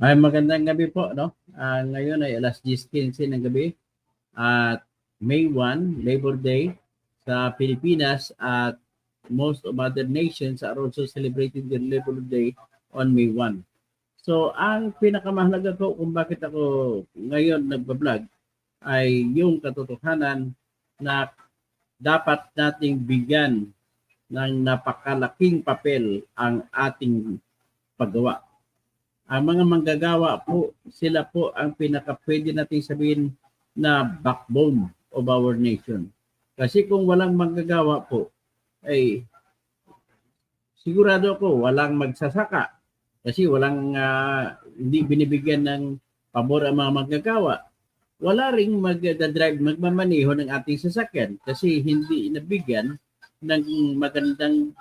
Ay, magandang gabi po, no? Ngayon ay alas 10:15 ng gabi at May 1, Labor Day sa Pilipinas at most of other nations are also celebrating their Labor Day on May 1. So, ang pinakamahalaga ko kung bakit ako ngayon nagbablog ay yung katotohanan na dapat nating bigyan ng napakalaking papel ang ating paggawa. Ang mga manggagawa po, sila po ang pwede nating sabihin na backbone of our nation. Kasi kung walang manggagawa po, ay sigurado ako walang magsasaka. Kasi walang hindi binibigyan ng pabor ang mga manggagawa. Wala ring magmamaneho ng ating sasakyan kasi hindi nabigyan ng magandang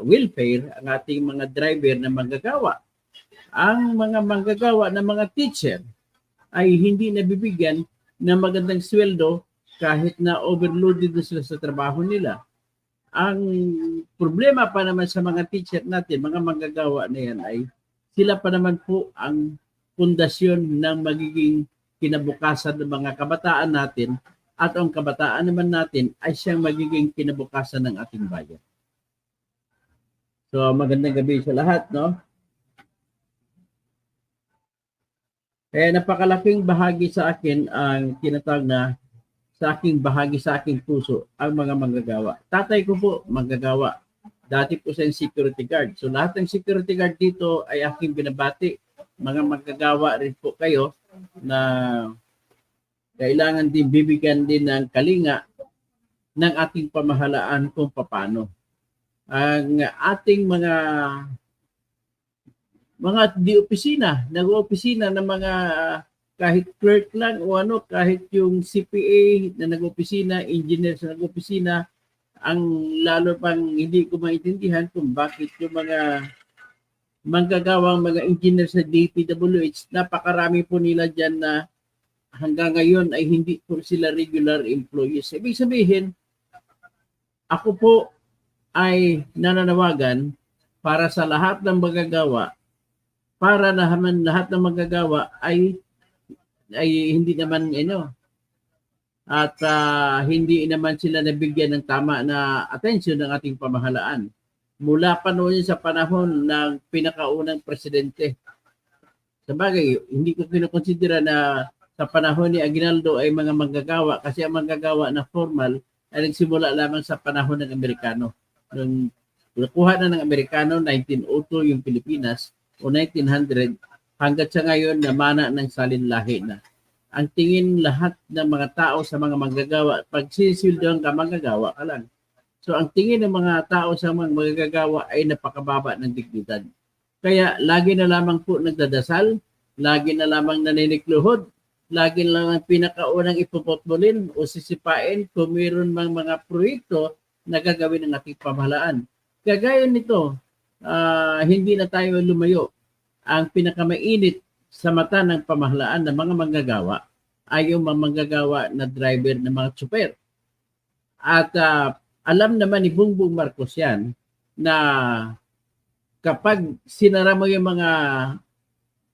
welfare ang ating mga driver na manggagawa. Ang mga manggagawa ng mga teacher ay hindi nabibigyan ng magandang sweldo kahit na overloaded na sila sa trabaho nila. Ang problema pa naman sa mga teacher natin, mga manggagawa na yan ay sila pa naman po ang pundasyon ng magiging kinabukasan ng mga kabataan natin at ang kabataan naman natin ay siyang magiging kinabukasan ng ating bayan. So magandang gabi sa lahat, no? Kaya napakalaking bahagi sa akin ang tinatawag na sa aking bahagi sa aking puso ang mga manggagawa. Tatay ko po manggagawa. Dati po siya security guard. So lahat ng security guard dito ay aking binabati. Mga manggagawa rin po kayo na kailangan din bibigyan din ng kalinga ng ating pamahalaan kung paano. Ang ating mga di opisina, nag-opisina ng mga kahit clerk lang o ano, kahit yung CPA na nag-opisina, engineer na nag-opisina, ang lalo pang hindi ko maintindihan kung bakit yung mga manggagawang mga engineer sa DPWH, napakarami po nila dyan na hanggang ngayon ay hindi po sila regular employees. Ibig sabihin, ako po ay nananawagan para sa lahat ng magagawa para naman lahat ng magagawa ay hindi naman at hindi naman sila nabigyan ng tama na atensyon ng ating pamahalaan. Mula pa noon sa panahon ng pinakaunang presidente. Sabagay, hindi ko kinokonsidera na sa panahon ni Aguinaldo ay mga manggagawa kasi ang manggagawa na formal ay nagsimula lamang sa panahon ng Amerikano. Nung nakuha na ng Amerikano, 1902 yung Pilipinas, o 1900 hanggat sa ngayon namana ng salinlahi na. Ang tingin lahat ng mga tao sa mga manggagawa, pag sisildohan ka, manggagawa ka lang. So ang tingin ng mga tao sa mga manggagawa ay napakababa ng dignidad. Kaya lagi na lamang po nagdadasal, lagi na lamang naninikluhod, lagi na lamang pinakaunang ipupotbolin o sisipain kung mayroon mang mga proyekto na gagawin ng ating pamahalaan. Kagaya nito, hindi na tayo lumayo. Ang pinakamainit sa mata ng pamahalaan ng mga manggagawa ay yung mga manggagawa na driver ng mga tsuper. At alam naman ni Bongbong Marcos yan na kapag sinara mo yung mga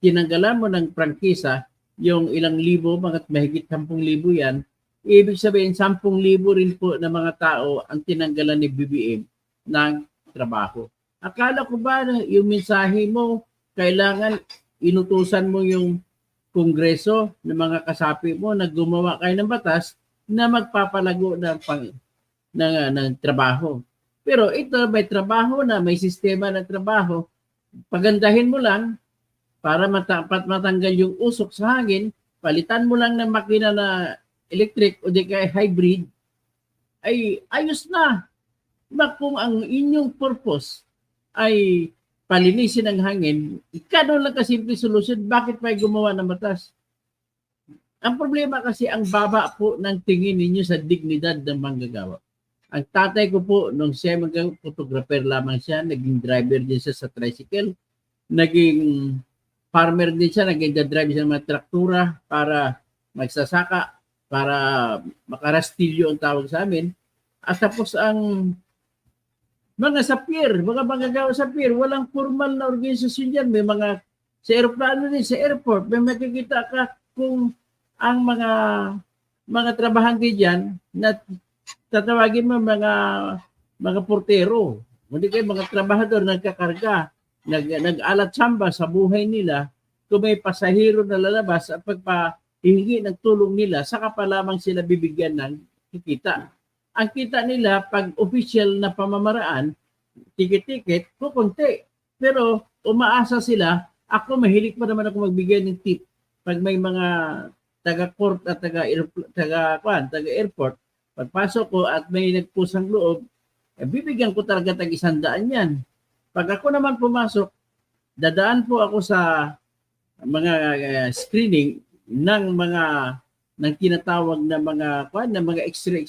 tinanggalan mo ng prangkisa, yung ilang libo, mga mahigit 10,000 yan, ibig sabihin 10,000 rin po na mga tao ang tinanggalan ni BBM ng trabaho. Akala ko ba na yung mensahe mo, kailangan inutusan mo yung kongreso ng mga kasapi mo na gumawa kayo ng batas na magpapalago ng trabaho. Pero ito, may trabaho na, may sistema ng trabaho, pagandahin mo lang para matanggal yung usok sa hangin, palitan mo lang ng makina na electric o di kaya hybrid, ay ayos na. Kung ang inyong purpose ay palinisin ang hangin, ikano lang kasimple solusyon, bakit pa gumawa ng batas? Ang problema kasi ang baba po ng tingin ninyo sa dignidad ng manggagawa. Ang tatay ko po, nung siya photographer lamang siya, naging driver din siya sa tricycle, naging farmer din siya, naging driver siya ng mga traktura para magsasaka, para makarastilyo ang tawag sa amin. At tapos ang mga sapir, mga manggagawa sapir, walang formal na organisasyon yan. May mga Sa aeroplano din, sa airport, may makikita ka kung ang mga trabahante diyan na tatawagin mo mga portero. Hindi kayo mga trabahador nagkakarga, nag-alat samba sa buhay nila. Kung may pasahero na lalabas at pagpahingi ng tulong nila, saka pa lamang sila bibigyan ng kikita. Ang kita nila pag official na pamamaraan, ticket-ticket, kukunti. Pero umaasa sila, ako mahilig pa naman ako magbigay ng tip pag may mga taga-court at taga-airport, pagpasok ko at may nagpusang loob, bibigyan ko talaga tag 100 yan. Pag ako naman pumasok, dadaan po ako sa mga screening ng tinatawag na mga x-ray.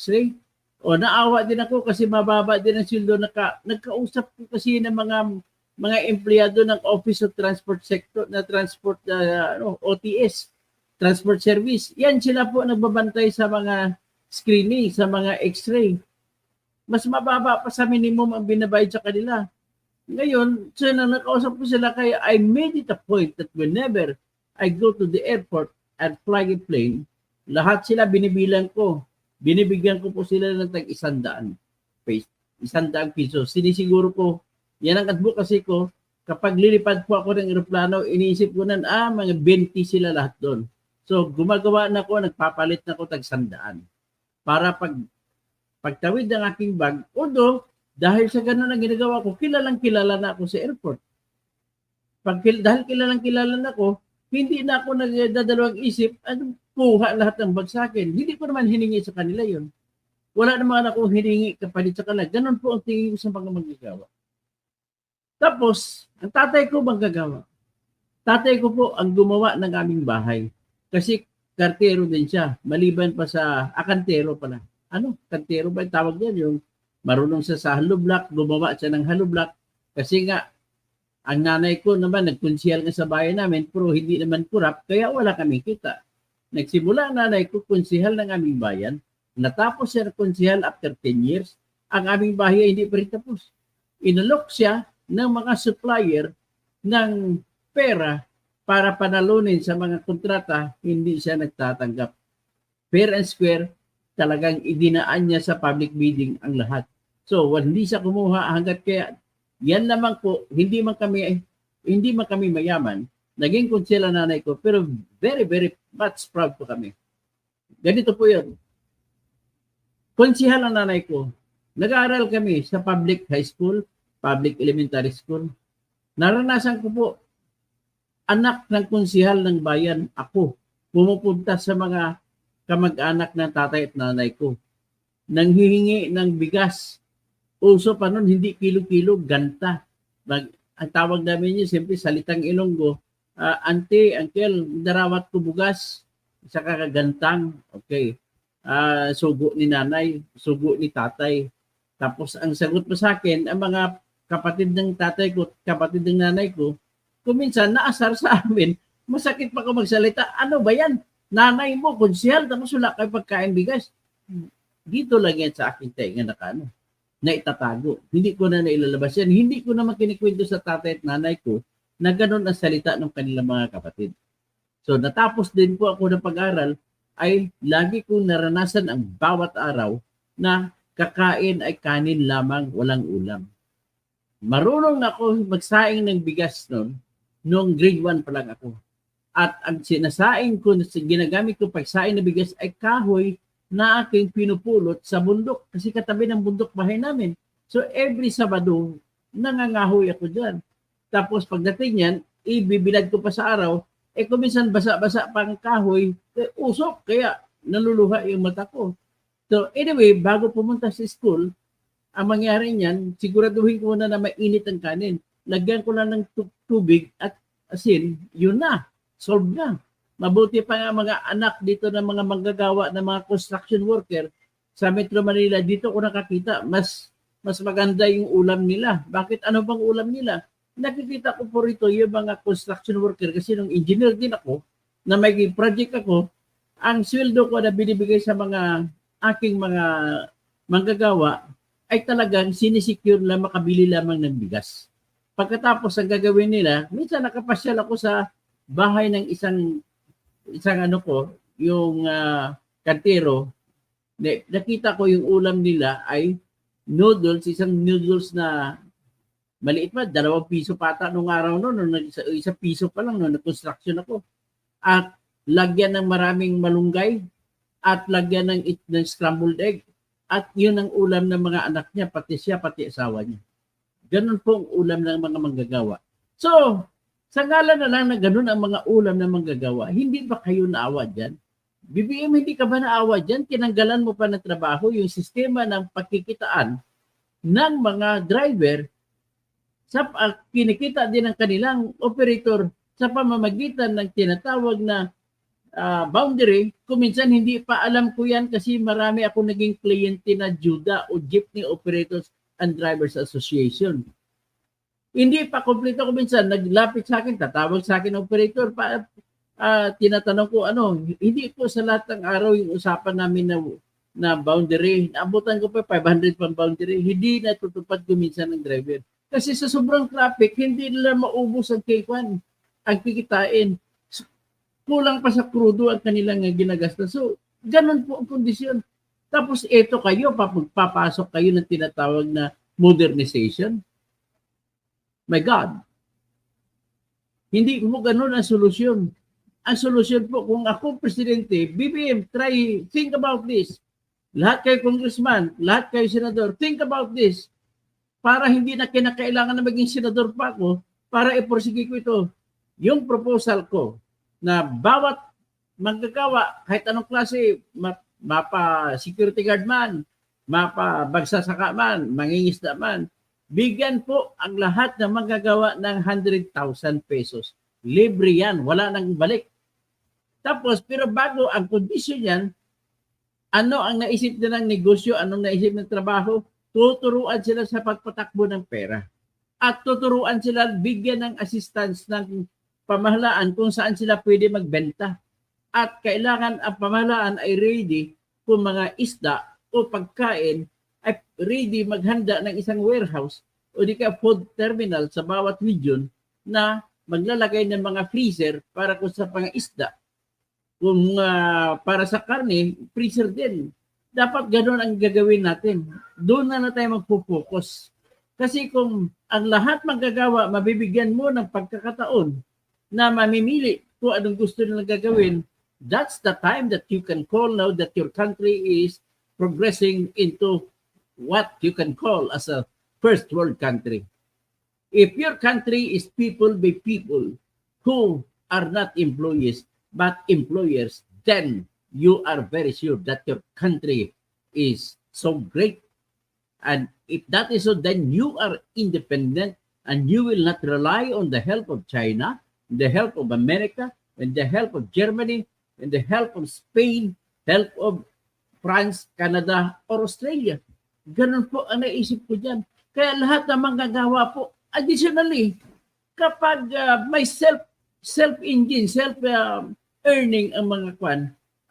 O naawa din ako kasi mababa din ang sweldo. Nagkausap ko kasi ng mga empleyado ng Office of Transport Sector na transport OTS, Transport Service. Yan sila po nagbabantay sa mga screening, sa mga x-ray. Mas mababa pa sa minimum ang binabayad sa kanila. Ngayon, so nakausap ko sila kaya I made it a point that whenever I go to the airport and fly a plane, lahat sila binibilang ko. Binibigyan ko po sila ng tag 100 pesos. Sinisiguro ko, yan ang advocacy ko. Kapag lilipad po ako ng aeroplano, iniisip ko na, mga 20 sila lahat doon. So, gumagawa na ako, nagpapalit na ako tag 100. Para pagtawid ng aking bag, although, dahil sa ganun ang ginagawa ko, kilalang kilala na ako sa airport. Dahil kilalang kilala na ako, hindi na ako nagdadalawang isip, kuha lahat ng bag sa akin. Hindi ko naman hiningi sa kanila yon. Wala naman ako hiningi kapalit sa kanila. Ganun po ang tingin ko sa mga manggagawa. Tapos, ang tatay ko manggagawa. Tatay ko po ang gumawa ng aming bahay. Kasi kartero din siya. Maliban pa sa akantero pala. Kantero ba yung tawag yan? Yung marunong siya sa hollow block, gumawa siya ng hollow block. Kasi nga, ang nanay ko naman, nagkonsyal nga sa bayan namin, pero hindi naman kurap, kaya wala kami kita. Nagsimula ang nanay ko, konsihal ng aming bayan. Natapos siya ng konsihal after 10 years. Ang aming bahay hindi pa rin tapos. Inalok siya ng mga supplier ng pera para panalunin sa mga kontrata, hindi siya nagtatanggap. Fair and square, talagang idinaan niya sa public bidding ang lahat. So, hindi siya kumuha hanggat kaya yan naman po, hindi man kami mayaman. Naging konsela nanay ko, pero very, very much proud po kami. Ganito po yun. Konsihal ang nanay ko. Nag-aaral kami sa public high school, public elementary school. Naranasan ko po, anak ng konsihal ng bayan, ako, pumupunta sa mga kamag-anak ng tatay at nanay ko. Nanghihingi ng bigas. Uso pa nun, hindi kilo-kilo, ganta. Ang tawag namin yun, siyempre, salitang Ilonggo, ante, uncle, darawat ko bugas, saka kagantang, okay. Sugo ni nanay, sugo ni tatay. Tapos, ang sagot mo sa akin, ang mga kapatid ng tatay ko, kapatid ng nanay ko, kuminsan, naasar sa amin, masakit pa ko magsalita, ano ba yan? Nanay mo, konsyal, tapos wala kayo pagkain bigas. Dito lang yan sa akin tayo, na itatago. Hindi ko na nailalabas yan. Hindi ko naman kinikwento sa tatay at nanay ko na ganun ang salita ng kanilang mga kapatid. So natapos din po ako ng pag-aral ay lagi kong naranasan ang bawat araw na kakain ay kanin lamang, walang ulam. Marunong ako magsaing ng bigas noong grade 1 pa lang ako. At ang sinasaing ko, ginagamit ko pagsaing ng bigas ay kahoy na aking pinupulot sa bundok kasi katabi ng bundok bahay namin. So every Sabado, nangangahoy ako dyan. Tapos pagdating yan, ibibilad ko pa sa araw, kuminsan basa-basa pang kahoy, usok, kaya naluluha yung mata ko. So anyway, bago pumunta sa school, ang mangyari niyan, siguraduhin ko na mainit ang kanin. Lagyan ko lang ng tubig at asin, yun na, solve na. Mabuti pa nga mga anak dito ng mga manggagawa ng mga construction worker sa Metro Manila, dito ko nakakita, mas maganda yung ulam nila. Bakit? Ano bang ulam nila? Nakikita ko po rito yung mga construction worker kasi nung engineer din ako, na may project ako, ang sweldo ko na binibigay sa mga aking mga manggagawa ay talagang sinisecure lang makabili lamang ng bigas. pagkatapos ang gagawin nila, minsan nakapasyal ako sa bahay ng isang ano ko, yung kantero, nakita ko yung ulam nila ay noodles, isang noodles na maliit pa, 2 piso pata nung araw noon, isang piso pa lang nung nag-construction ako. At lagyan ng maraming malunggay at lagyan ng scrambled egg. At yun ang ulam ng mga anak niya, pati siya, pati asawa niya. Ganun po ang ulam ng mga manggagawa. So, sa ngalan na lang na ganun ang mga ulam ng manggagawa, hindi ba kayo naawa dyan? BBM, hindi ka ba naawa dyan? Tinanggalan mo pa ng trabaho yung sistema ng pagkikitaan ng mga driver sa kinikita din ng kanilang operator sa pamamagitan ng tinatawag na boundary. Kung minsan hindi pa alam ko yan kasi marami ako naging kliyente na JUDA o Jeepney Operators and Drivers Association. Hindi pa kompleto ko minsan, naglapit sa akin, tatawag sa akin operator, tinatanong ko hindi po sa lahat ng araw yung usapan namin na boundary. Naabutan ko pa 500 pang boundary, hindi natutupad ko minsan ng driver. Kasi sa sobrang traffic, hindi nila maubos ang K1, ang kikitain. Kulang pa sa krudo ang kanilang ginagasta. So, ganun po ang kondisyon. Tapos ito kayo, papasok kayo ng tinatawag na modernization. My God. Hindi mo ganun ang solusyon. Ang solusyon po, kung ako presidente, BBM, think about this. Lahat kayo congressman, lahat kayo senador, think about this. Para hindi na kinakailangan na maging senador pa ako, para iporsige ko ito. Yung proposal ko, na bawat manggagawa, kahit anong klase, mapa security guard man, mapa bagsasaka man, mangingisda man, bigyan po ang lahat ng manggagawa ng 100,000 pesos. Libre yan, wala nang balik. Tapos, pero bago ang kondisyon yan, ano ang naisip nilang negosyo, anong naisip ng trabaho, tuturuan sila sa pagpatakbo ng pera. At tuturuan sila bigyan ng assistance ng pamahalaan kung saan sila pwede magbenta. At kailangan ang pamahalaan ay ready kung mga isda o pagkain ay ready maghanda ng isang warehouse o di ka food terminal sa bawat region na maglalagay ng mga freezer para kung sa mga isda. Kung para sa karne, freezer din. Dapat ganoon ang gagawin natin. Doon na tayo magpo-focus. Kasi kung ang lahat magagawa, mabibigyan mo ng pagkakataon na mamimili kung anong gusto nilang gagawin, that's the time that you can call now that your country is progressing into what you can call as a first world country. If your country is people by people who are not employees but employers, then you are very sure that your country is so great. And if that is so, then you are independent and you will not rely on the help of China, the help of America, and the help of Germany, and the help of Spain, help of France, Canada, or Australia. Ganun po ang naisip ko dyan. Kaya lahat ng manggagawa po, additionally, kapag may self-engine, self-earning ang mga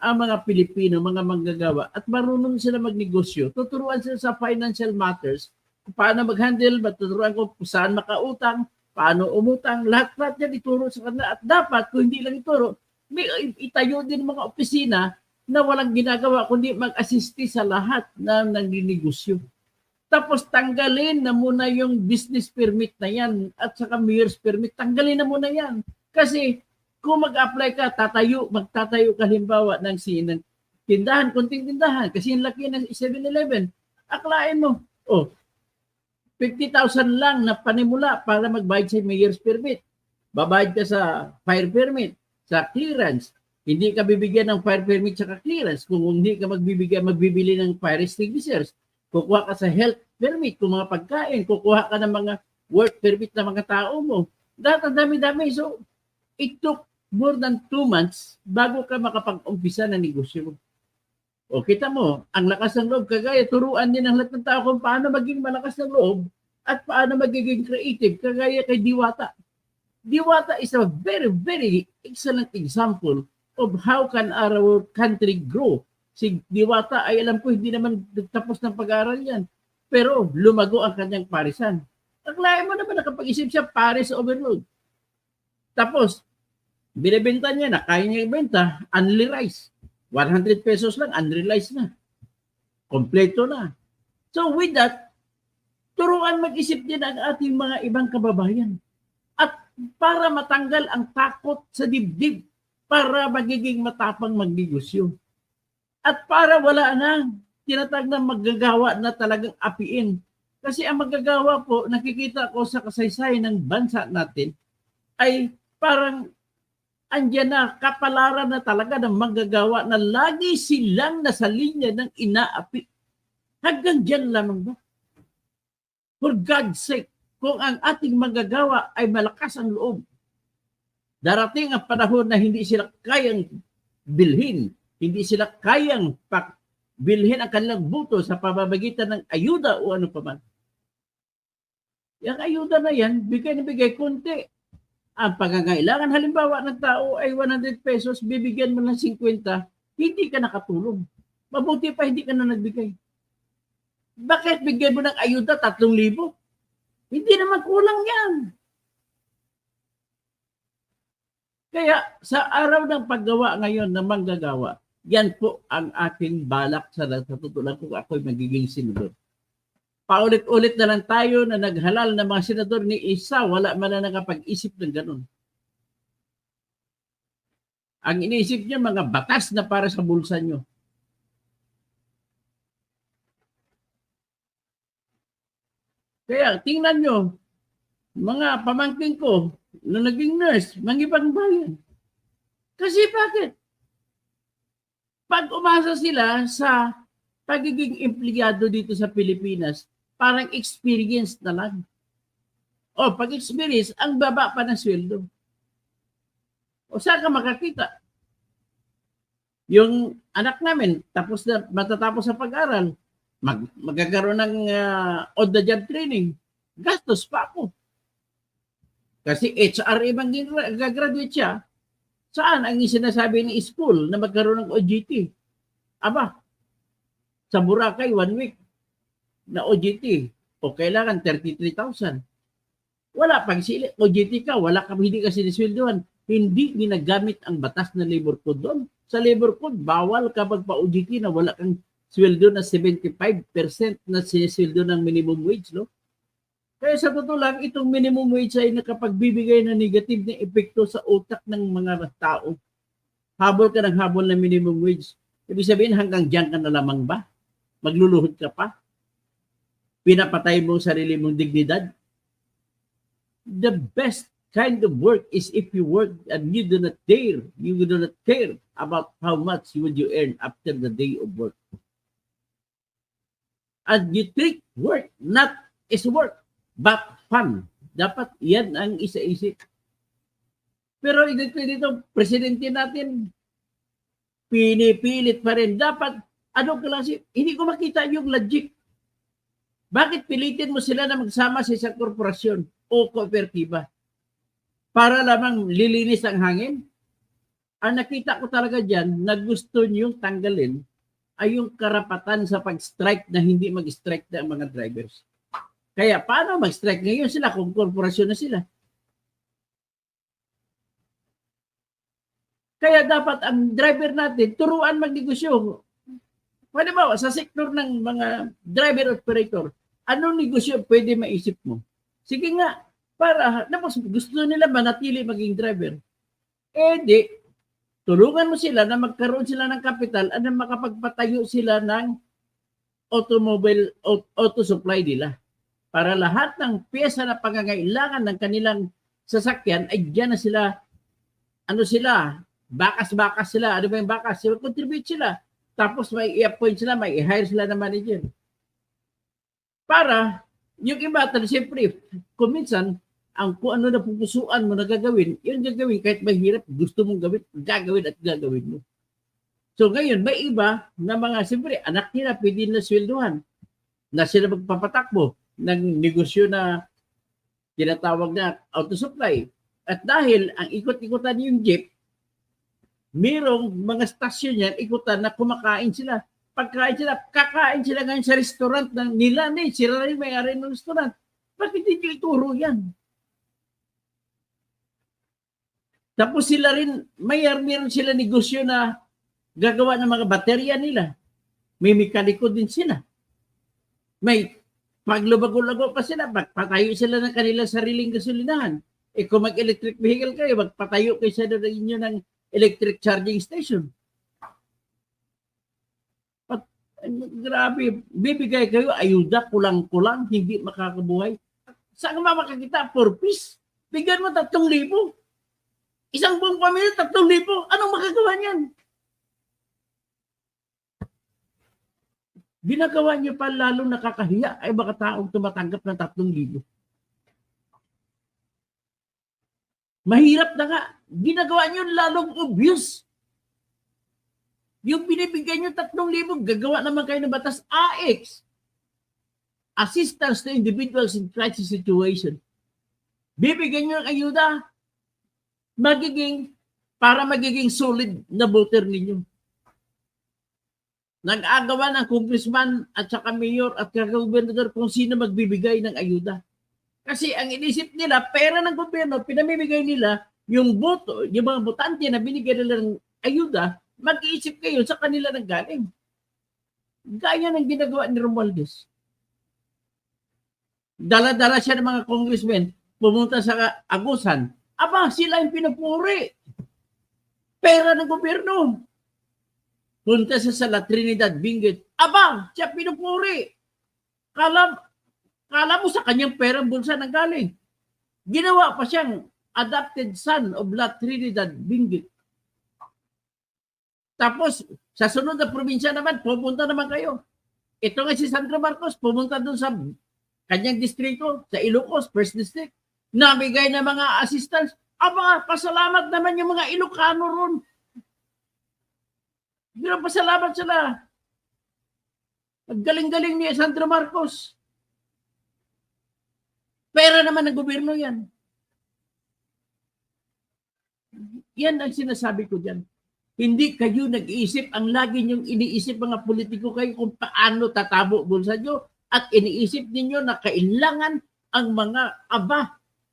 ang mga Pilipino, mga manggagawa, at marunong sila magnegosyo, tuturuan sila sa financial matters, kung paano mag-handle, matuturuan ko kung saan makautang, paano umutang, lahat yan ituro sa kanila. At dapat, kung hindi lang ituro, may itayo din mga opisina na walang ginagawa kundi mag-assist sa lahat na nagninegosyo. Tapos tanggalin na muna yung business permit na yan at saka mayor's permit, tanggalin na muna yan. Kasi kung mag-apply ka, magtatayo ka halimbawa ng tindahan, kunting tindahan, kasi yung laki ng 7-Eleven, aklain mo, 50,000 lang na panimula para magbayad sa mayor's permit. Babayad ka sa fire permit, sa clearance. Hindi ka bibigyan ng fire permit sa clearance kung hindi ka magbibili ng fire extinguishers. Kukuha ka sa health permit kung mga pagkain, kukuha ka ng mga work permit ng mga tao mo. Dami-dami. So, it took more than 2 months bago ka makapag-umpisa ng negosyo mo. O kita mo, ang lakas ng loob, kagaya turuan din ng lahat ng tao kung paano maging malakas ng loob at paano magiging creative, kagaya kay Diwata. Diwata is a very, very excellent example of how can our country grow. Si Diwata ay alam ko hindi naman tapos ng pag-aaral yan. Pero lumago ang kanyang parisan. Akalain mo naman nakapag-isip siya, Paris overload. Tapos, binibenta niya na, kaya niya ibenta, only rice. 100 pesos lang, only rice na. Kompleto na. So with that, turuan mag-isip din ang ating mga ibang kababayan. At para matanggal ang takot sa dibdib, para magiging matapang magnegosyo. At para wala na tinatag na maggagawa na talagang apiin. Kasi ang maggagawa po, nakikita ko sa kasaysayan ng bansa natin, ay parang andyan na, kapalaran na talaga ng manggagawa na lagi silang nasa linya ng inaapi. Hanggang dyan lamang ba? For God's sake, kung ang ating manggagawa ay malakas ang loob, darating ang panahon na hindi sila kayang bilhin, hindi sila kayang bilhin ang kanilang buto sa pamamagitan ng ayuda o ano pa man. Yung ayuda na yan, bigay na bigay, konti. Ang pangangailangan halimbawa ng tao ay 100 pesos, bibigyan mo ng 50, hindi ka nakatulong. Mabuti pa hindi ka na nagbigay. Bakit bigyan mo ng ayuda 3,000? Hindi naman kulang yan. Kaya sa araw ng paggawa ngayon ng manggagawa, yan po ang aking balak sa natutunan kung ako'y magiging senador. Paulit-ulit na lang tayo na naghalal ng mga senador ni isa, wala man na nakapag-isip ng ganun. Ang iniisip niya, mga batas na para sa bulsa niyo. Kaya tingnan nyo, mga pamangkin ko na naging nurse, mangibang bayan. Kasi bakit? Pag umasa sila sa pagiging empleyado dito sa Pilipinas, parang experience na lang. O pag experience, ang baba pa ng sweldo. O saan ka makakita? Yung anak namin, matatapos sa pag-aral, magkakaroon ng on-the-job training. Gastos pa ako. Kasi HRA bang gagraduate siya, saan ang sinasabi ng school na magkaroon ng OJT? Aba, sa Boracay, 1 week na OJT. O kailangan 33,000. Wala pang OJT ka, wala ka, hindi ka sinisweldohan. Hindi ginagamit ang batas na labor code doon. Sa labor code, bawal ka magpa-OJT na wala kang sweldo na 75% na sinisweldo ng minimum wage, no? Kaya sa totoo lang, itong minimum wage ay nakapagbibigay ng negative na epekto sa utak ng mga tao. Habol ka ng habol ng minimum wage. Ibig sabihin, hanggang dyan ka na lamang ba? Magluluhod ka pa? Pinapatay mo sarili mong dignidad? The best kind of work is if you work and you do not care about how much would you earn after the day of work. And you treat work not as work, but fun. Dapat yan ang isa-isip. Pero dito, presidente natin, pinipilit pa rin. Dapat, anong klase? Hindi ko makita yung logic. Bakit pilitin mo sila na magsama sa isang korporasyon o kooperatiba? Para lamang lilinis ang hangin? Ang nakita ko talaga dyan, na gusto nyo tanggalin, ay yung karapatan sa pag-strike na hindi mag-strike na ang mga drivers. Kaya paano mag-strike ngayon sila kung korporasyon na sila? Kaya dapat ang driver natin, turuan magnegosyo. Pwede ba, sa sektor ng mga driver operator, anong negosyo pwede maisip mo? Sige nga, para, gusto nila manatili maging driver. Di, tulungan mo sila na magkaroon sila ng kapital at na makapagpatayo sila ng auto supply nila. Para lahat ng pyesa na pangangailangan ng kanilang sasakyan ay diyan na sila, bakas-bakas sila. Ano ba yung bakas? Sila contribute sila. Tapos may i-appoint sila, may i-hire sila na manager. Para, yung iba, siyempre, kung minsan, kung ano na pupusuan mo na gagawin, yun gagawin kahit mahirap, gusto mong gagawin at gagawin mo. So ngayon, may iba na mga, siyempre, anak nila pwede na swelduhan na sila magpapatakbo ng negosyo na tinatawag na auto supply. At dahil ang ikot-ikutan yung jeep, mayroong mga stasyon yan, ikutan na kumakain sila. Pagkain sila, kakain sila ngayon sa restaurant nila. Sila rin may-ari ng restaurant. Bakit hindi ituro yan? Tapos sila rin, meron sila negosyo na gagawa ng mga baterya nila. May mekaniko din sila. May paglubago-lago pa sila, magpatayo sila ng kanilang sariling gasolinahan. Eh kung mag-electric vehicle kayo, magpatayo kayo sa inyo ng electric charging station. Grabe, bibigay kayo ayuda, kulang-kulang, hindi makakabuhay. Saan nga makakita? 4 piece. Bigyan mo 3,000. Isang buong pamilya, 3,000. Anong makagawa niyan? Ginagawa niyo pa lalong nakakahiya ay mga taong tumatanggap ng 3,000. Mahirap na nga. Ginagawa niyo lalong obvious. Yung binibigyan nyo 3,000, gagawa naman kayo ng batas AX. Assistance to Individuals in Crisis Situation. Bibigyan nyo ng ayuda, para magiging solid na voter ninyo. Nag-agawa ng congressman at saka mayor at kagobernador kung sino magbibigay ng ayuda. Kasi ang inisip nila, pera ng gobyerno, pinamimigay nila yung boto, yung mga botante na binigyan nila ng ayuda, mag-iisip kayo sa kanila nang galing. Gaya ng ginagawa ni Romualdez. Dala-dala siya ng mga congressmen, pumunta sa Agusan. Aba, sila yung pinupuri. Pera ng gobyerno. Punta siya sa La Trinidad, Benguet. Aba, siya pinupuri. Kala mo sa kanyang perang bulsa nang galing. Ginawa pa siyang adopted son of La Trinidad, Benguet. Tapos, sa sunod na probinsya naman, pupunta naman kayo. Ito nga si Sandro Marcos, pumunta doon sa kanyang distrito, sa Ilocos, First District, nabigay na mga assistance. Aba, pasalamat naman yung mga Ilocano ron. Pasalamat sila. Ang galing-galing ni Sandro Marcos. Pera naman ng gobyerno yan. Yan ang sinasabi ko dyan. Hindi kayo nag-iisip, ang lagi niyong iniisip mga politiko kayo kung paano tatabo bulsa nyo at iniisip ninyo na kailangan ang mga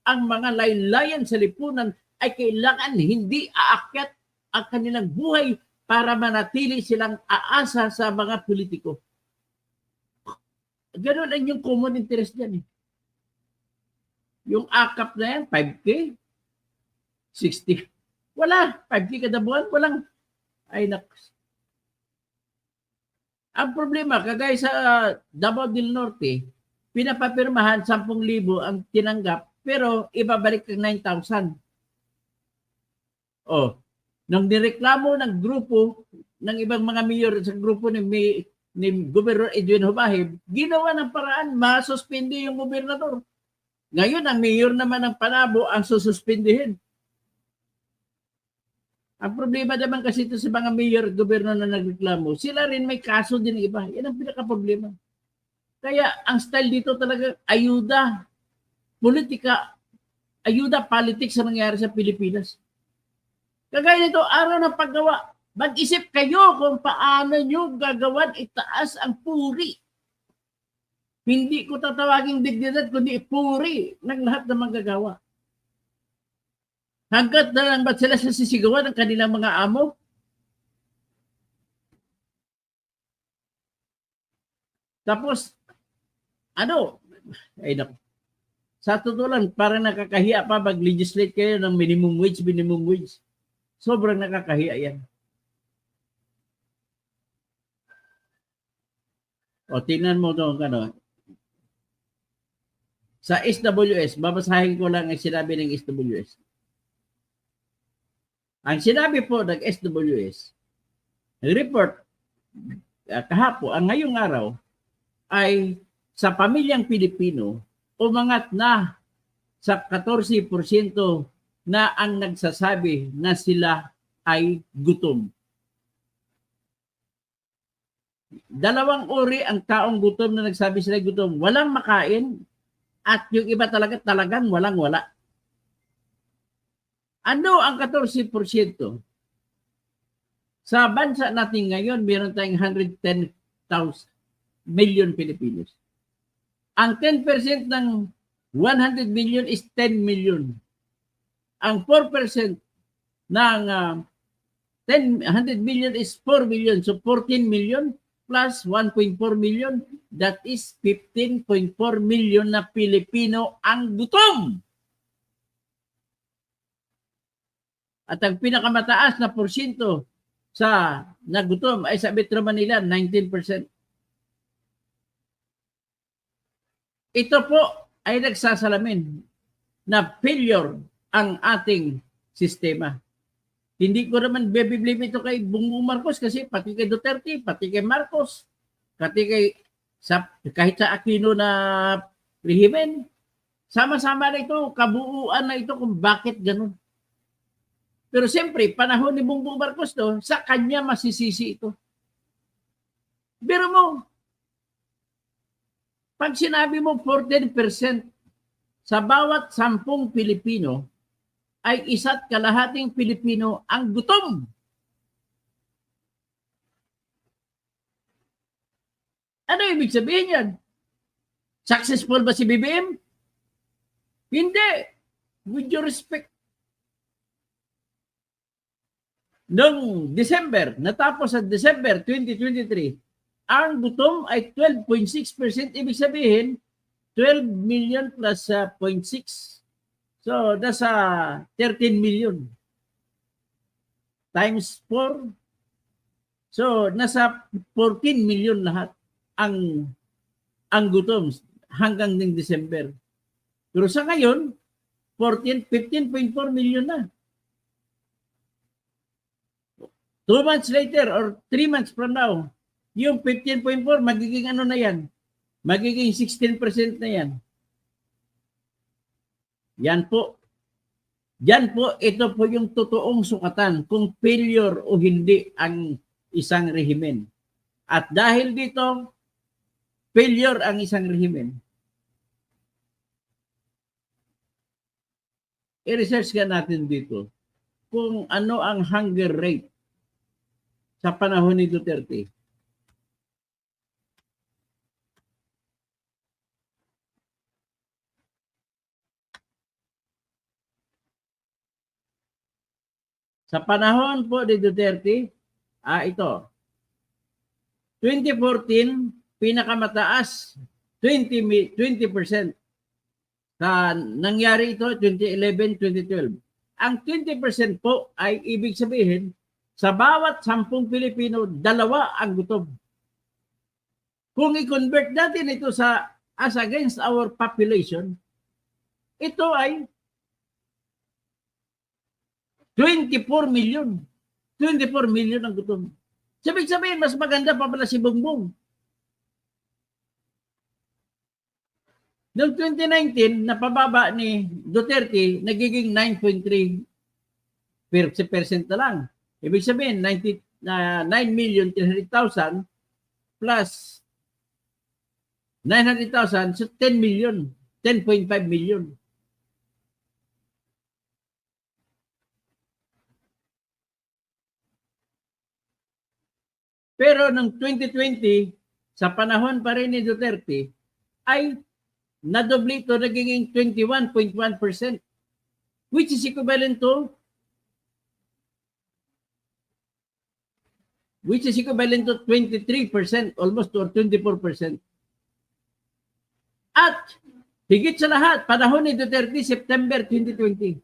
ang mga laylayan sa lipunan ay kailangan hindi aakyat ang kanilang buhay para manatili silang aasa sa mga politiko. Ganun ang yung common interest dyan. Yung akap na yan, 5K, 60. Wala, 5K kada buwan, walang, ay naks. Ang problema, kagaya sa Davao del Norte, pinapapirmahan 10,000 ang tinanggap, pero ibabalik ng 9,000. Oh, nang nireklamo ng grupo, ng ibang mga mayor sa grupo ni Gobernador Edwin Hubahib, ginawa ng paraan, masuspindi yung gobernador. Ngayon, ang mayor naman ng Panabo ang sususpendihin. Ang problema naman kasi ito sa mga mayor at gobyerno na nagreklamo, sila rin may kaso din iba. Yan ang pinaka-problema. Kaya ang style dito talaga, ayuda, politika, ayuda, politics sa nangyari sa Pilipinas. Kagaya nito, araw ng paggawa, mag-isip kayo kung paano nyo gagawan itaas ang puri. Hindi ko tatawaging dignidad, kundi puri ng lahat ng manggagawa. Hanggat na lang ba't sila sisigawan ng kanilang mga amo? Tapos, sa totoo lang, parang nakakahiya pa mag-legislate kayo ng minimum wage. Sobrang nakakahiya yan. O, tingnan mo ito, sa SWS, babasahin ko lang ang sinabi ng SWS. Ang sinabi po ng SWS, report kahapon, ang ngayong araw, ay sa pamilyang Pilipino, umangat na sa 14% na ang nagsasabi na sila ay gutom. Dalawang uri ang taong gutom na nagsabi sila gutom. Walang makain at yung iba talagang walang-wala. Ano ang 14%? Sa bansa natin ngayon, meron tayong 110 million Pilipinos. Ang 10% ng 100 million is 10 million. Ang 4% ng 100 million is 4 million. So 14 million plus 1.4 million, that is 15.4 million na Pilipino ang gutom. At ang pinakamataas na porsyento sa nagutom ay sa Metro Manila, 19%. Ito po ay nagsasalamin na failure ang ating sistema. Hindi ko naman blame ito kay Bongbong Marcos kasi pati kay Duterte, pati kay Marcos, pati kahit sa Aquino na rehimen, sama-sama na ito, kabuuan na ito kung bakit ganun. Pero siyempre, panahon ni Bongbong Marcos to, sa kanya masisisi ito. Pero mo, pag sinabi mo 14% sa bawat 10 Pilipino, ay isa't kalahating Pilipino ang gutom. Ano ibig sabihin yan? Successful ba si BBM? Hindi. With your respect. Noong December, natapos sa December 2023, ang gutom ay 12.6%. Ibig sabihin, 12 million plus 0.6. So, nasa 13 million times 4. So, nasa 14 million lahat ang gutom hanggang ng December. Pero sa ngayon, 15.4 million na. 2 months later or 3 months from now, yung 15.4 magiging ano na yan? Magiging 16% na yan. Yan po. Ito po yung totoong sukatan kung failure o hindi ang isang rehimen. At dahil dito, failure ang isang rehimen. I-research ka natin dito kung ano ang hunger rate sa panahon ni Duterte. Sa panahon po ni Duterte, ito, 2014, pinakamataas, 20%. Nangyari ito, 2011, 2012. Ang 20% po ay ibig sabihin, sa bawat 10 Pilipino, 2 ang gutom. Kung i-convert natin ito as against our population, ito ay 24 million. 24 million ang gutom. Sabihin, mas maganda pa pala si Bongbong. Noong 2019, napababa ni Duterte, nagiging 9.3% na lang. Ibig sabihin, 9,300,000 plus 900,000, so 10 million, 10.5 million. Pero noong 2020, sa panahon pa rin ni Duterte, ay nadoble ito, nagiging 21.1%, which is equivalent to 23%, almost or 24%. At higit sa lahat, panahon ni Duterte, September 2020,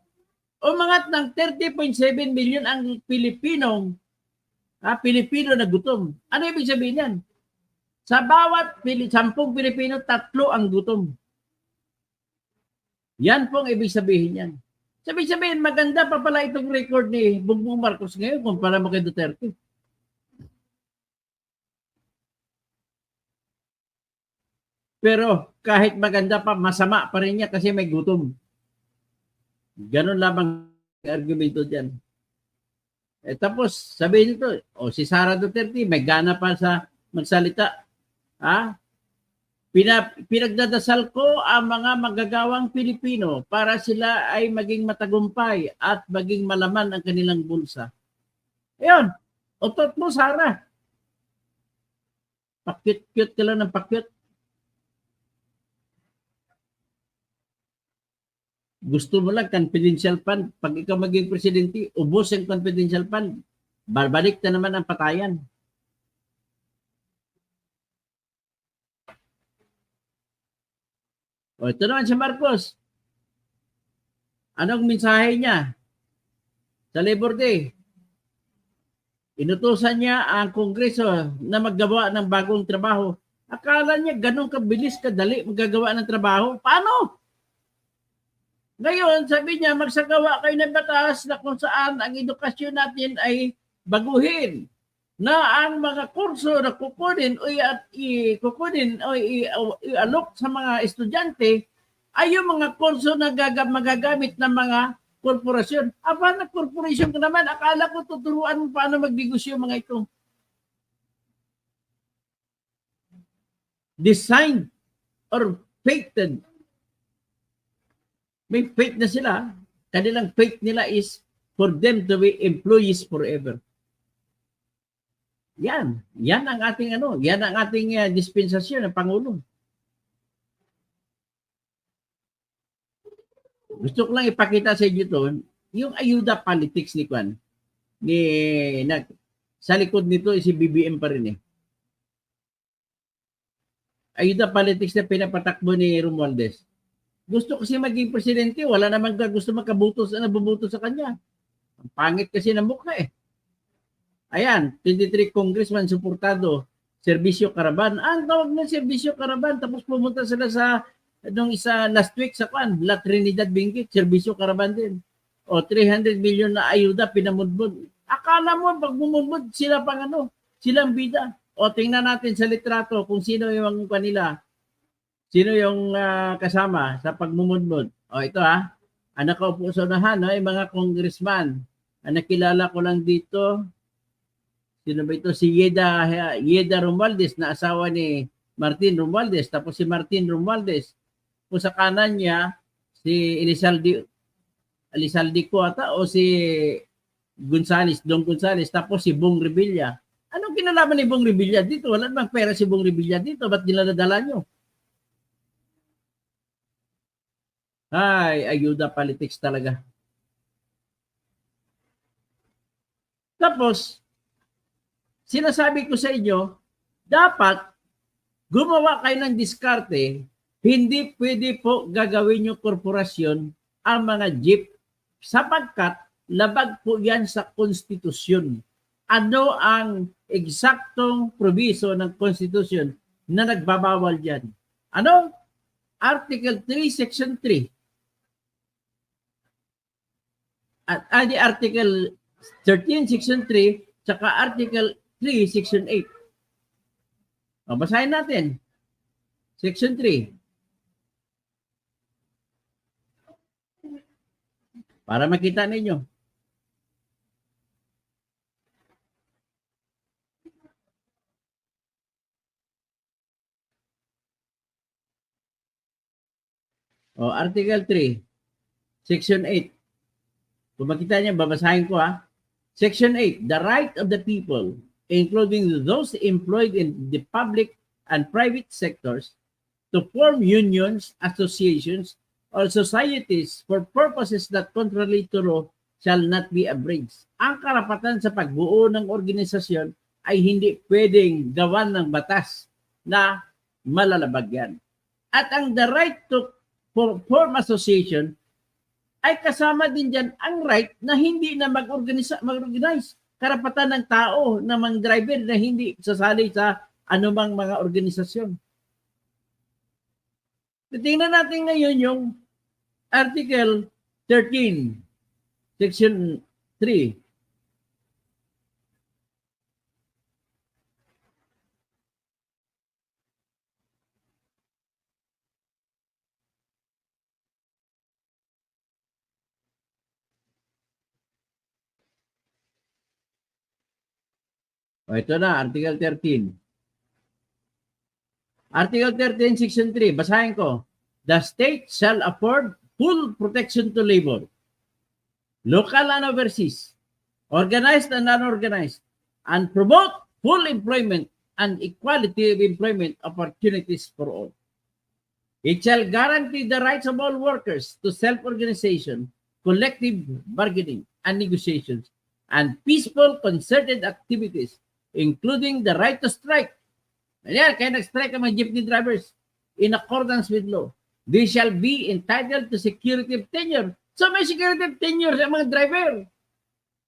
umangat ng 30.7 million ang Pilipino na gutom. Ano ibig sabihin yan? Sa bawat 10 Pilipino, 3 ang gutom. Yan pong ibig sabihin yan. Sabihin, maganda pa pala itong record ni Bongbong Marcos ngayon kumpara mo kay Duterte. Pero kahit maganda pa, masama pa rin niya kasi may gutom. Ganun lamang argumento dyan. Tapos sabihin nito, si Sara Duterte may gana pa sa magsalita. Pinagdadasal ko ang mga magagawang Pilipino para sila ay maging matagumpay at maging malaman ang kanilang bulsa. Ayun, otot mo Sara. Pakyut-kyut ka lang ng pakyut. Gusto mo lang confidential fund. Pag ikaw maging presidente, ubos ang confidential fund. Babalik na naman ang patayan. O ito naman si Marcos. Anong mensahe niya sa Labor Day? Inutusan niya ang Kongreso na maggawa ng bagong trabaho. Akala niya ganun kabilis, kadali magagawa ng trabaho. Paano? Ngayon, sabi niya, magsagawa kayo ng batas na kung saan ang edukasyon natin ay baguhin. Na ang mga kurso na kukunin o i-alok sa mga estudyante ay yung mga kurso na magagamit ng mga korporasyon. Aba, na korporasyon ka naman, akala ko tuturuan mo paano magnegosyo mga ito. Designed or fated. May fate na sila. Kanilang fate nila is for them to be employees forever. Yan. Yan ang ating yan ang ating dispensasyon ng Pangulo. Gusto ko lang ipakita sa inyo to, yung ayuda politics ni Kwan. Sa likod nito si BBM pa rin eh. Ayuda politics na pinapatakbo ni Romualdez. Gusto kasi maging presidente, wala naman gusto makabuto na bubuto sa kanya. Ang pangit kasi ng mukha eh. Ayan, 23 congressman suportado, Serbisyo Caravan. Ang tawag ng Serbisyo Caravan, tapos pumunta sila sa nung isa last week sa Kwan, La Trinidad Benguet, Serbisyo Caravan din. O 300 million na ayuda pinamudmud. Akala mo pag bumudmud sila pang silang bida. O tingnan natin sa litrato kung sino yung kanila. Sino yung kasama sa pagmumudmud. O ito ang nakaupo sa unahan, yung mga congressman. Ang nakilala ko lang dito, sino ba ito? Si Yeda Romualdez na asawa ni Martin Romualdez. Tapos si Martin Romualdez. Kung sa kanan niya, si Elizalde ko ata o si Dong Gonzales. Tapos si Bong Revilla. Anong kinalaman ni Bong Revilla dito? Wala namang pera si Bong Revilla dito. Ba't niladala nyo? Ay, ayuda politics talaga. Tapos, sinasabi ko sa inyo, dapat gumawa kayo ng diskarte. Hindi pwede po gagawin yung korporasyon ang mga jeep sapagkat labag po yan sa konstitusyon. Ano ang eksaktong proviso ng konstitusyon na nagbabawal yan? Ano? Article 3, Section 3. At Article 13, Section 3, tsaka Article 3, Section 8. O, basahin natin. Section 3. Para makita ninyo. O, Article 3, Section 8. Kung makita niyo, babasahin ko Section 8, the right of the people, including those employed in the public and private sectors, to form unions, associations, or societies for purposes that contrary to law shall not be abridged. Ang karapatan sa pagbuo ng organisasyon ay hindi pwedeng gawan ng batas na malalabag yan. At ang the right to form association ay kasama din dyan ang right na hindi na mag-organize. Karapatan ng tao na mga driver na hindi sasali sa anumang mga organisasyon. Tingnan natin ngayon yung Article 13, Section 3. O ito na, Article 13. Article 13, Section 3. Basahin ko. The state shall afford full protection to labor, local and overseas, organized and unorganized, and promote full employment and equality of employment opportunities for all. It shall guarantee the rights of all workers to self-organization, collective bargaining and negotiations, and peaceful concerted activities, including the right to strike. Ayan, kaya nag-strike ang mga jeepney drivers in accordance with law. They shall be entitled to security of tenure. So may security of tenure sa mga driver.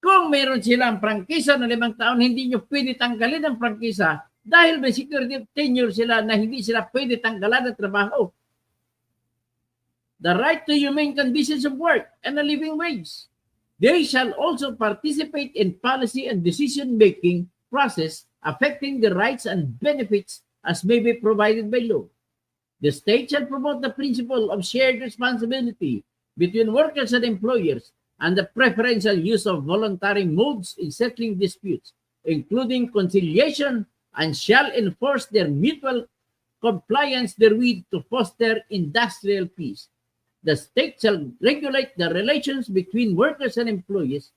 Kung meron silang prangkisa na 5 taon, hindi nyo pwede tanggalin ang prangkisa dahil may security of tenure sila na hindi sila pwede tanggalan ng trabaho. The right to humane conditions of work and a living wage. They shall also participate in policy and decision-making process affecting the rights and benefits as may be provided by law. The state shall promote the principle of shared responsibility between workers and employers and the preferential use of voluntary modes in settling disputes, including conciliation, and shall enforce their mutual compliance therewith to foster industrial peace. The state shall regulate the relations between workers and employees,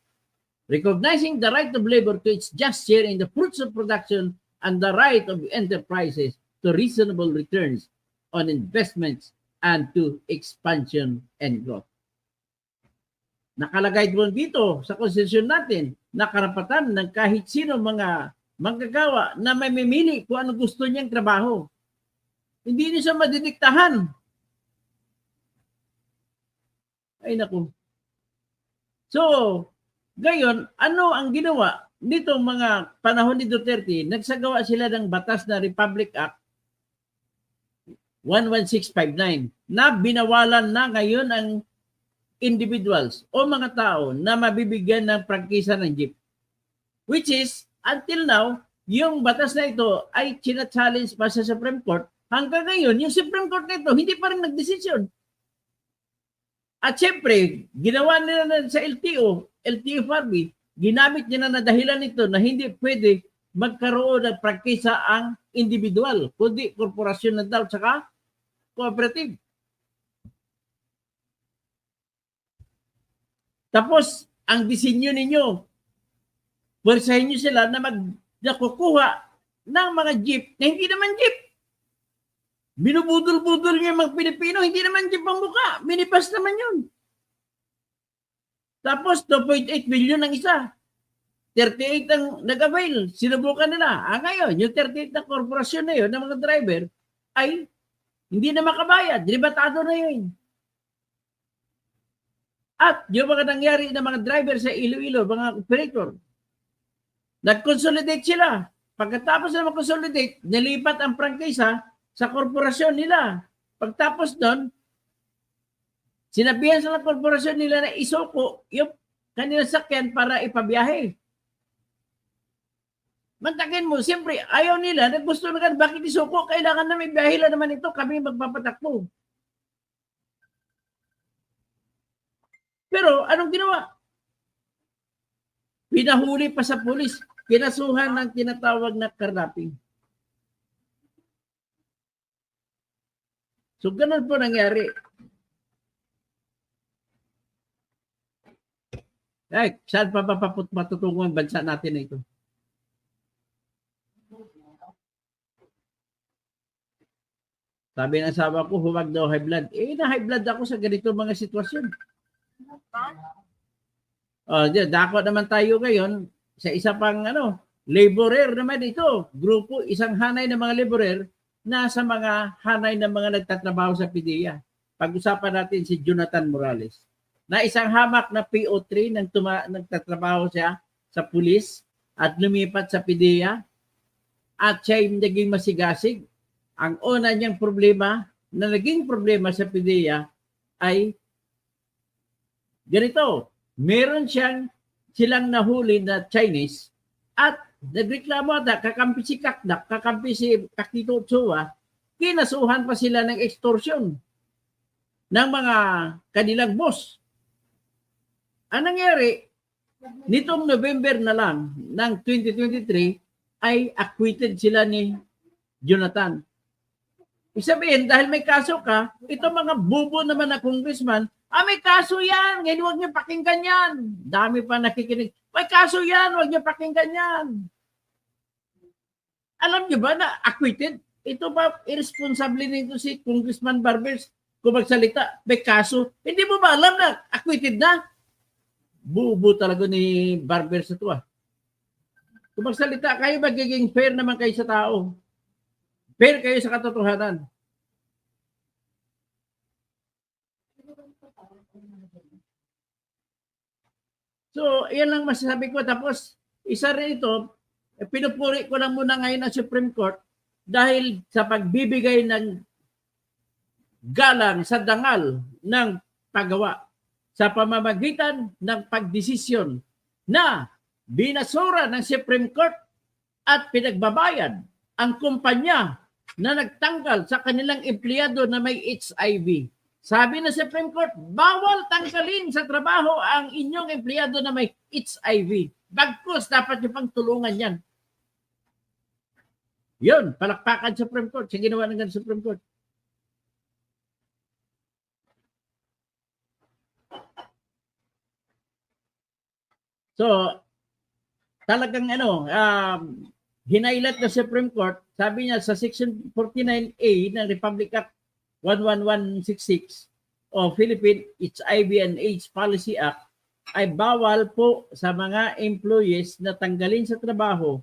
recognizing the right of labor to its just share in the fruits of production and the right of enterprises to reasonable returns on investments and to expansion and growth. Nakalagay doon dito sa konstitusyon natin na karapatan ng kahit sino mga manggagawa na may mimili kung ano gusto niyang trabaho. Hindi niya siya madidiktahan. Ay naku. So, gayon, ano ang ginawa nito mga panahon ni Duterte? Nagsagawa sila ng batas na Republic Act 11659 na binawalan na ngayon ang individuals o mga tao na mabibigyan ng prangkisa ng jeep. Which is, until now, yung batas na ito ay china-challenge pa sa Supreme Court. Hanggang ngayon, yung Supreme Court nito hindi pa rin nagdesisyon. At syempre, ginawa nila sa LTO-FRB, ginamit nila na dahilan nito na hindi pwede magkaroon ng prangkisa ang individual, kundi korporasyon na daw saka cooperative. Tapos, ang disenyo ninyo, pwersahin nyo sila na nakukuha ng mga jeep na hindi naman jeep. Binubudol-budol niya mga Pilipino, hindi naman jeep ang mukha. Minibus naman yun. Tapos, 2.8 million ang isa. 38 ang nag-avail. Sinubukan nila. Ngayon, yung 38 na korporasyon na yun, ng mga driver, ay hindi na makabayad. Libatado na yun. At yung mga nangyari ng mga driver sa Iloilo, mga operator, nag-consolidate sila. Pagkatapos na mag-consolidate, nilipat ang prangkisa sa korporasyon nila. Pagtapos doon, sinabihan sa korporasyon nila na isuko yung kanilang sakyan para ipabiyahe. Mantakin mo, siyempre, ayaw nila, gusto na bakit isuko? Kailangan na may biyahe lang naman ito, kami magpapatakbo. Pero anong ginawa? Pinahuli pa sa pulis, kinasuhan ng tinatawag na kidnapping. So ganun po nangyari. Ay, saan pa matutungo ang bansa natin na ito? Sabi ng asawa ko, huwag daw high blood. Na-high blood ako sa ganito mga sitwasyon. Dako naman tayo ngayon sa isa pang laborer naman ito. Grupo, isang hanay ng mga laborer na sa mga hanay ng mga nagtatrabaho sa PDEA. Pag-usapan natin si Jonathan Morales. Na isang hamak na PO3 nang nagtatrabaho siya sa pulis at lumipat sa PDEA at siya yung naging masigasig. Ang una niyang problema na naging problema sa PDEA ay ganito, meron silang nahuli na Chinese at nagreklamo ata, kakampi si Kakdak, kakampi si Kakito Ochoa, kinasuhan pa sila ng extortion ng mga kanilang boss. Ang nangyari, nitong November na lang ng 2023 ay acquitted sila ni Jonathan. Ibig sabihin, dahil may kaso ka, ito mga bubo naman na congressman, may kaso yan, ngayon huwag niyo pakinggan yan. Dami pa nakikinig, may kaso yan, huwag niyo pakinggan yan. Alam niyo ba na acquitted? ito ba irresponsible nito si Congressman Barbers kung magsalita, may kaso, hindi mo ba alam na acquitted na? Bubo talaga ni Barbers ito ah. Kung magsalita kayo, magiging fair naman kayo sa tao. Fair kayo sa katotohanan. So, yan lang masasabi ko. Tapos, isa rin ito, pinupuri ko lang muna ngayon ang Supreme Court dahil sa pagbibigay ng galang sa dangal ng paggawa sa pamamagitan ng pagdesisyon na binasura ng Supreme Court at pinagbabayad ang kumpanya na nagtanggal sa kanilang empleyado na may HIV. Sabi ng Supreme Court, bawal tanggalin sa trabaho ang inyong empleyado na may HIV. Bagkus, dapat nyo pang tulungan yan. Yun, palakpakan sa Supreme Court. Sa ginawa ng Supreme Court. So, talagang hinailat ng Supreme Court, sabi niya sa Section 49A ng Republic Act 11166 o Philippine HIV and AIDS Policy Act ay bawal po sa mga employees na tanggalin sa trabaho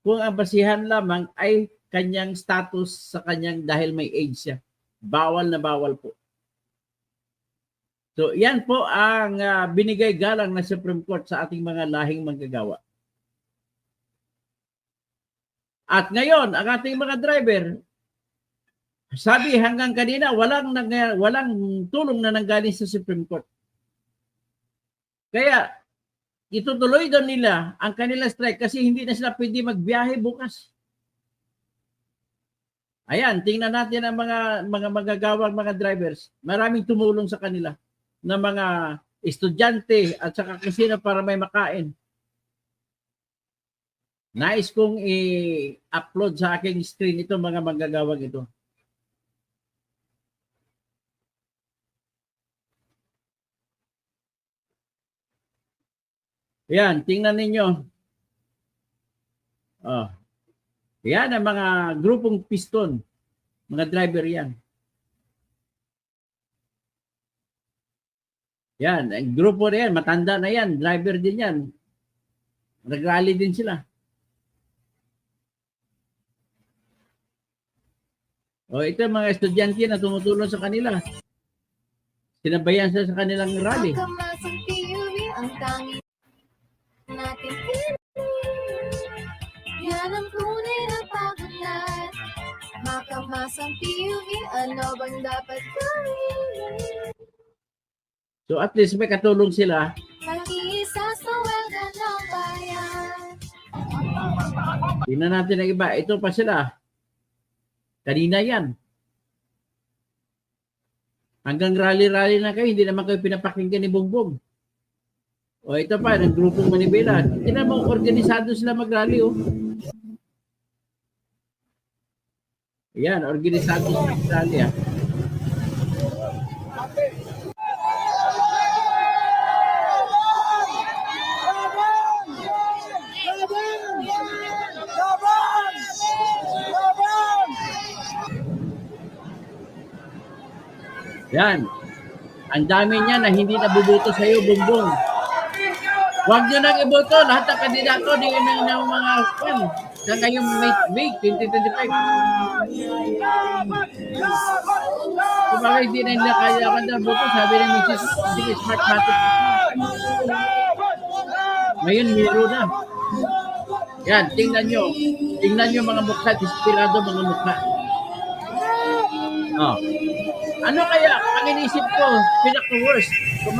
kung ang basihan lamang ay kanyang status sa kanyang dahil may AIDS siya. Bawal na bawal po. So, yan po ang binigay galang ng Supreme Court sa ating mga lahing manggagawa. At ngayon, ang ating mga driver, sabi hanggang kanina, walang tulong na nanggaling sa Supreme Court. Kaya, itutuloy doon nila ang kanilang strike kasi hindi na sila pwede magbiyahe bukas. Ayan, tingnan natin ang mga magagawang mga drivers. Maraming tumulong sa kanila na mga estudyante at saka kasino para may makain. Nais kong i-upload sa aking screen ito mga manggagawang ito. Yan, tingnan ninyo. Oh. Yan ang mga grupong piston. Mga driver yan. Yan, ang grupo na yan, matanda na yan, driver din yan. Nag-rally din sila. O ito mga estudyante na tumutulong sa kanila. Sinabayan sila sa kanilang rally. Yan ang tunay na pagulad. Makamasang PUV, ano bang dapat gawin? So at least may katulong sila. Tingnan natin ang iba. Ito pa sila. Kanina yan. Hanggang rally-rally na kayo, hindi naman kayo pinapakinggan ni Bongbong. O ito pa, ng grupong Manibela. Tingnan mo, organisado sila mag-rally. Oh. Ayan, organisado sila mag-rally. Ah. Yan. Ang dami niya na hindi nabubuto sa iyo, Bongbong. Huwag nyo nang iboto. Lahat ng kandidato, di ng mga kwan. Sa ngayong May 2025. Kung bakit hindi na nila kaya na boto, sabi ng Mrs. Sige, smart matic. Ngayon, miro na. Yan, tingnan nyo. Tingnan nyo mga mukha. Desperado mga mukha. Oh. Ano kaya ang inisip ko pinaka-worst kung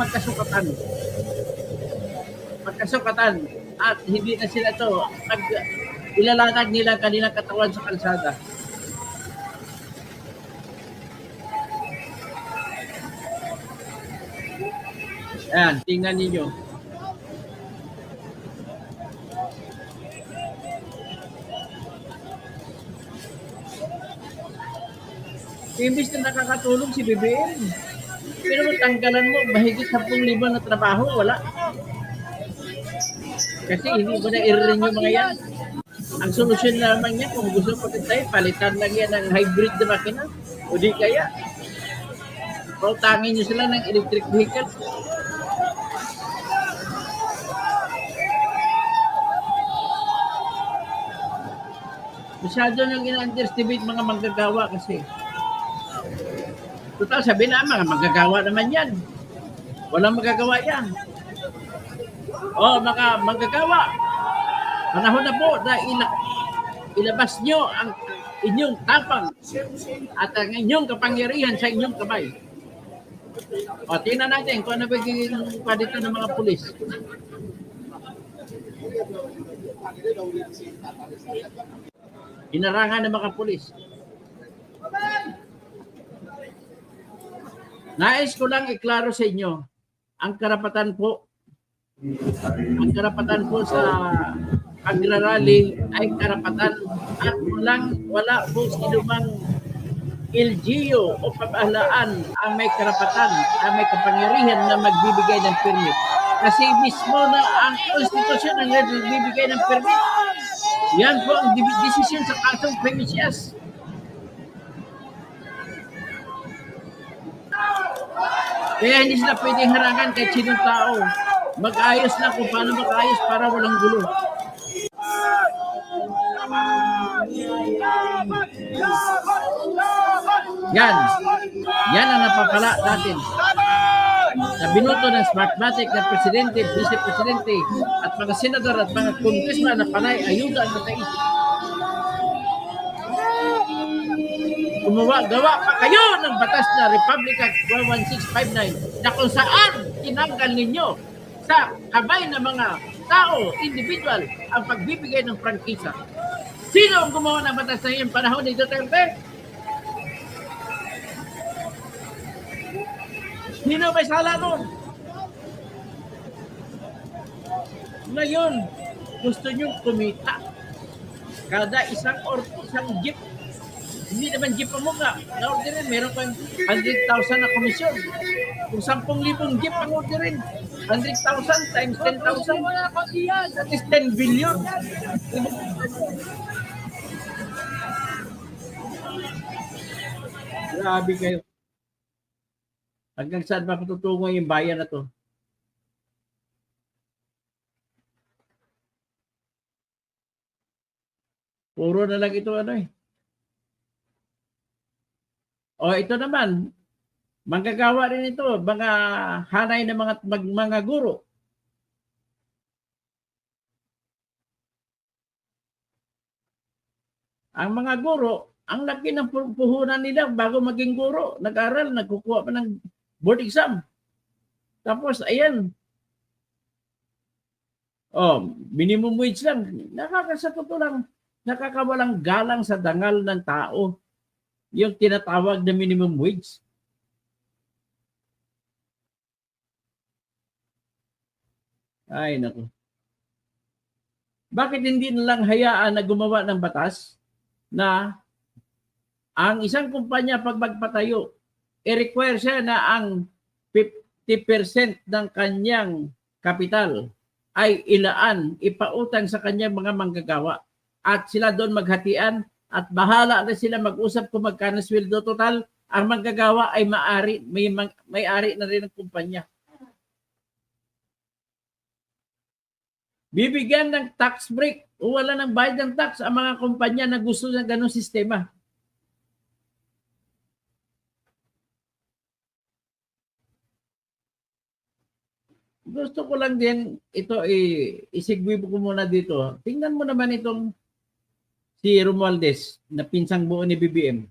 magkasukatan at hindi na sila to ilalatag nila kanilang katawan sa kalsada. Ayan, tingnan ninyo. Imbis na nakakatulong si BBM. Pero tanggalan mo, mahigit 10,000 na trabaho, wala. Kasi hindi mo na i-renew mga yan. Ang solusyon naman niya, kung gusto patintay, palitan lang yan ng hybrid na makina. O di kaya, pautangin nyo sila ng electric vehicle. Masyado nang ina-underestimate mga manggagawa kasi. Total, sabi na, mga manggagawa naman yan. Walang magagawa yan. Mga manggagawa, panahon na po na ilabas nyo ang inyong tapang at ang inyong kapangyarihan sa inyong kamay. Tingnan natin kung ano magiging dito ng mga pulis. Inarangan ng mga pulis. Nais ko lang iklaro sa inyo, ang karapatan po sa pagrarally ay karapatan at wala po sinumang LGU o pamahalaan ang may karapatan, ang may kapangyarihan na magbibigay ng permit. Kasi mismo na ang konstitusyon ang nagbibigay ng permit. Yan po ang desisyon sa kasong premises. Kaya hindi sila pwedeng harangan kahit sinong tao. Mag-ayos na kung paano mag-ayos para walang gulo. Yan ang napapala natin. Sa binoto ng Smartmatic na presidente, vice-presidente at mga senador at mga congressman na panay ayuda ang natais. Gawa pa kayo ng batas na Republic Act 11659 na kung saan tinanggal ninyo sa kamay ng mga tao, individual, ang pagbibigay ng prangkisa. Sino ang gumawa ng batas na yung panahon ni Duterte? Sino may sala nun? Ngayon, gusto nyo kumita. Kada isang jeep, hindi naman jeep ang mukha. Na-orderin, meron kang 100,000 na komisyon. Kung 10,000 jeep ang orderin, 100,000 times 10,000, that is 10 billion. Grabe kayo. Hanggang saan ba tutungo yung bayan na to? Puro na lang ito ito naman, manggagawa rin ito, mga hanay ng mga guro. Ang mga guro, ang laki ng puhunan nila bago maging guro. Nag-aral, nagkukuha pa ng board exam. Tapos, ayan. Minimum wage lang. Nakakawalang galang sa dangal ng tao. Yung tinatawag na minimum wage. Ay, naku. Bakit hindi nalang hayaan na gumawa ng batas na ang isang kumpanya pag magpatayo, i-require siya na ang 50% ng kanyang kapital ay ipautang sa kanyang mga manggagawa. At sila doon maghatian at bahala na sila mag-usap kung magkano sweldo total. Ang manggagawa ay may-ari na rin ng kumpanya. Bibigyan ng tax break o wala nang bayad ng tax ang mga kumpanya na gusto ng ganong sistema. Gusto ko lang din ito isigwi ko muna dito. Tingnan mo naman itong si Romualdez na pinsang buo ni BBM.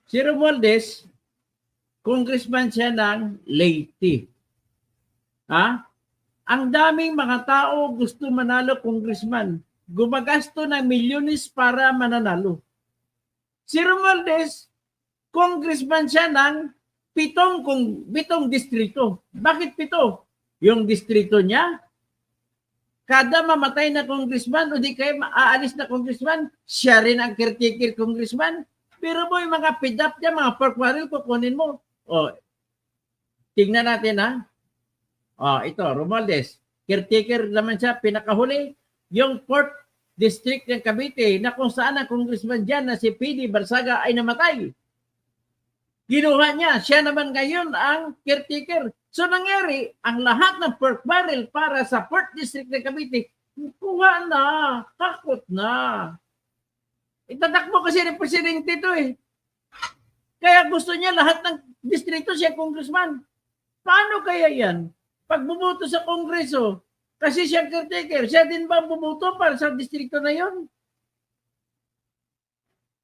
Si Romualdez, congressman siya ng Leyte. Ang daming mga tao gusto manalo congressman. Gumagasto ng milyones para mananalo. Si Romualdez, congressman siya ng pitong distrito. Bakit 7? Yung distrito niya, kada mamatay na congressman o di kayo aalis na congressman, siya rin ang caretaker congressman. Pero mo yung mga pidap niya, mga pork barrel, kukunin mo. Tingnan natin Ito, Romualdez. caretaker naman siya, pinakahuli. Yung 4th District ng Cavite na kung saan ang congressman dyan na si P.D. Barsaga ay namatay. Ginuha niya, siya naman ngayon ang caretaker. So nangyari, ang lahat ng pork barrel para sa 4th District ng Cavite, kuha na, takot na. Itatakbo kasi ng presidente ito eh. Kaya gusto niya lahat ng distrito siya congressman. Paano kaya yan? Pag bumoto sa kongreso, kasi siya caretaker, siya din ba bumoto para sa distrito na yon?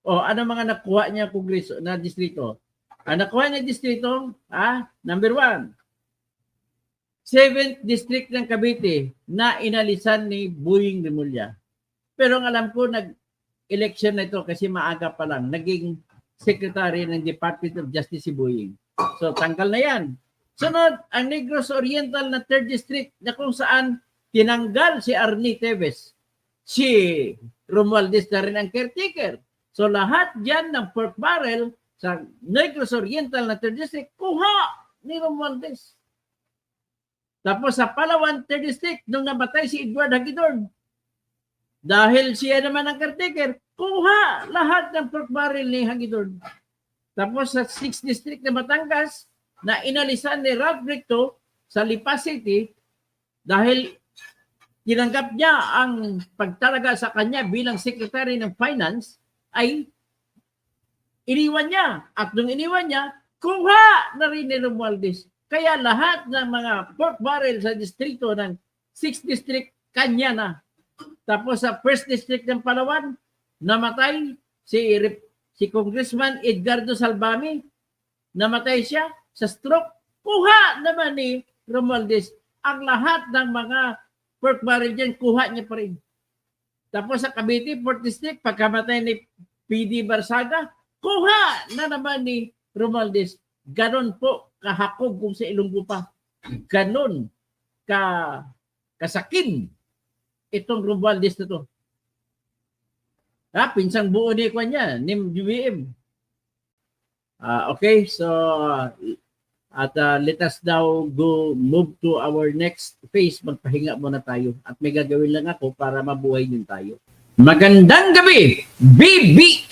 O ano mga nakuha niya kongreso na distrito? Ang nakuha niya distrito, number 1, 7th District ng Cavite na inalisan ni Boying Remulla. Pero ang alam ko, nag-election na ito kasi maaga pa lang. Naging secretary ng Department of Justice si Boying. So, tanggal na yan. Sunod, ang Negros Oriental na 3rd District na kung saan tinanggal si Arnie Teves. Si Romualdez na rin ang caretaker. So, lahat dyan ng pork barrel sa Negros Oriental na 3rd District, kuha ni Romualdez. Tapos sa Palawan 3rd District, nung namatay si Edward Hagidorn, dahil siya naman ang caretaker, kuha lahat ng pork barrel ni Hagidorn. Tapos sa 6th District na Batangas, na inalisan ni Ralph Bricto sa Lipa City, dahil tinanggap niya ang pagtalaga sa kanya bilang Secretary ng Finance, ay iniwan niya. At nung iniwan niya, kuha na rin ni Romualdez. Kaya lahat ng mga pork barrel sa distrito ng 6th District, kanya na. Tapos sa 1st District ng Palawan, namatay si Congressman Edgardo Salbami. Namatay siya sa stroke. Kuha naman ni Romualdez. Ang lahat ng mga pork barrel dyan, kuha niya pa rin. Tapos sa Cavite 4th District, pagkamatay ni P.D. Barsaga, kuha na naman ni Romualdez. Ganon po kahakog kung sa Ilonggo pa. Ganon kasakin itong Romualdez na to. Pinsang buo ni Kanya, ni UBM. Okay, so let us now move to our next phase. Magpahinga muna tayo at may gagawin lang ako para mabuhay din tayo. Magandang gabi, BB!